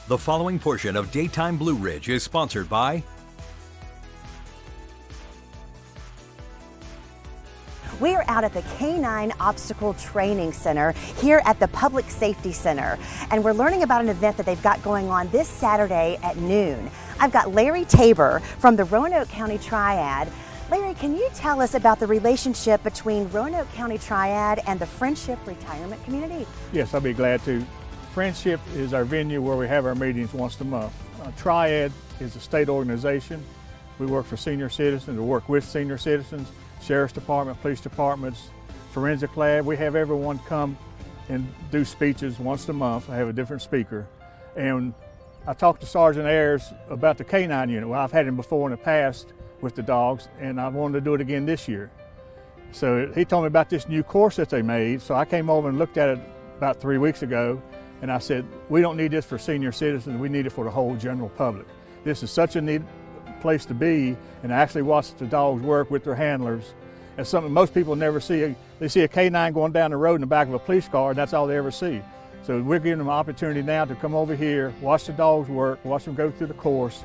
The following portion of Daytime Blue Ridge is sponsored by We are out at the K9 Obstacle Training Center here at the Public Safety Center, and we're learning about an event that they've got going on this Saturday at noon. I've got Larry Tabor from the Roanoke County Triad. Larry, can you tell us about the relationship between Roanoke County Triad and the Friendship Retirement Community? Yes, I'll be glad to. Friendship is our venue where we have our meetings once a month. Triad is a state organization. We work for senior citizens, or work with senior citizens, Sheriff's Department, police departments, forensic lab. We have everyone come and do speeches once a month. I have a different speaker. And I talked to Sergeant Ayers about the K9 unit. Well, I've had him before in the past with the dogs, and I wanted to do it again this year. So he told me about this new course that they made. So I came over and looked at it about 3 weeks ago, and I said, we don't need this for senior citizens, we need it for the whole general public. This is such a neat place to be, and I actually watch the dogs work with their handlers. It's something most people never see. They see a K9 going down the road in the back of a police car, and that's all they ever see. So we're giving them an opportunity now to come over here, watch the dogs work, watch them go through the course,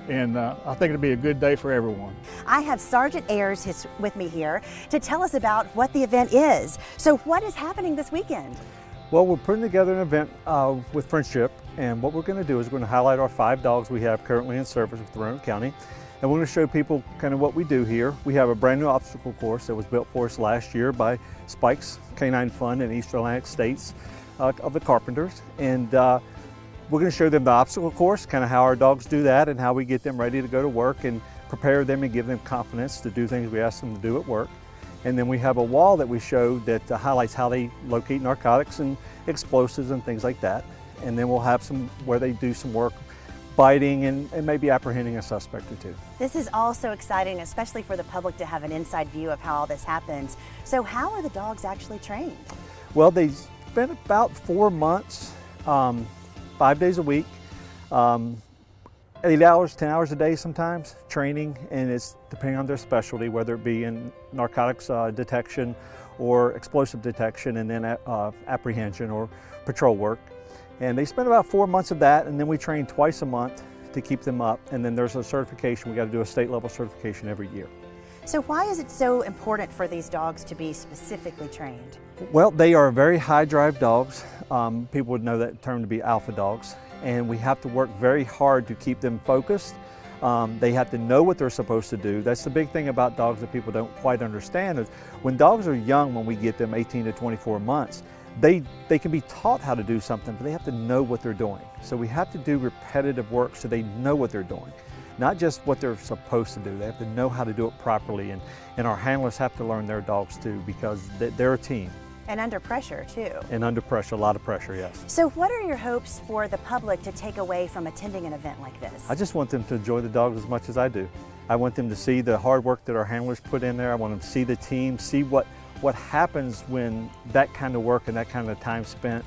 and I think it'll be a good day for everyone. I have Sergeant Ayers with me here to tell us about what the event is. So what is happening this weekend? Well, we're putting together an event with Friendship, and what we're going to do is we're going to highlight our 5 dogs we have currently in service with Roanoke County, and we're going to show people kind of what we do here. We have a brand new obstacle course that was built for us last year by Spike's K9 Fund in Eastern Atlantic States of the Carpenters, and we're going to show them the obstacle course, kind of how our dogs do that and how we get them ready to go to work and prepare them and give them confidence to do things we ask them to do at work. And then we have a wall that we show that highlights how they locate narcotics and explosives and things like that. And then we'll have some where they do some work biting and maybe apprehending a suspect or two. This is also exciting, especially for the public to have an inside view of how all this happens. So how are the dogs actually trained? Well, they spent about 4 months, 5 days a week, 8 hours, 10 hours a day sometimes, training, and it's depending on their specialty, whether it be in narcotics detection or explosive detection, and then apprehension or patrol work. And they spend about 4 months of that, and then we train twice a month to keep them up, and then there's a certification. We got to do a state level certification every year. So why is it so important for these dogs to be specifically trained? Well, they are very high drive dogs. People would know that term to be alpha dogs. And we have to work very hard to keep them focused. They have to know what they're supposed to do. That's the big thing about dogs that people don't quite understand is when dogs are young, when we get them 18 to 24 months, they can be taught how to do something, but they have to know what they're doing. So we have to do repetitive work so they know what they're doing. Not just what they're supposed to do, they have to know how to do it properly. And our handlers have to learn their dogs too, because they're a team. And under pressure too. And under pressure, a lot of pressure, yes. So what are your hopes for the public to take away from attending an event like this? I just want them to enjoy the dogs as much as I do. I want them to see the hard work that our handlers put in there. I want them to see the team, see what happens when that kind of work and that kind of time spent,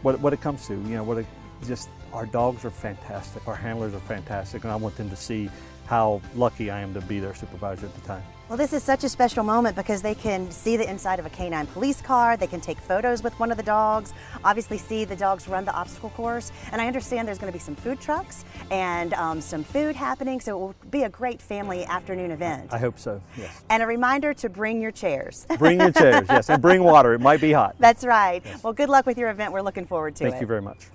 what it comes to. You know, just our dogs are fantastic, our handlers are fantastic, and I want them to see how lucky I am to be their supervisor at the time. Well, this is such a special moment because they can see the inside of a K9 police car, they can take photos with one of the dogs, obviously see the dogs run the obstacle course, and I understand there's going to be some food trucks and some food happening, so it will be a great family afternoon event. I hope so, yes. And a reminder to bring your chairs. Bring your chairs, yes, and bring water. It might be hot. That's right. Yes. Well, good luck with your event. We're looking forward to it. Thank you very much.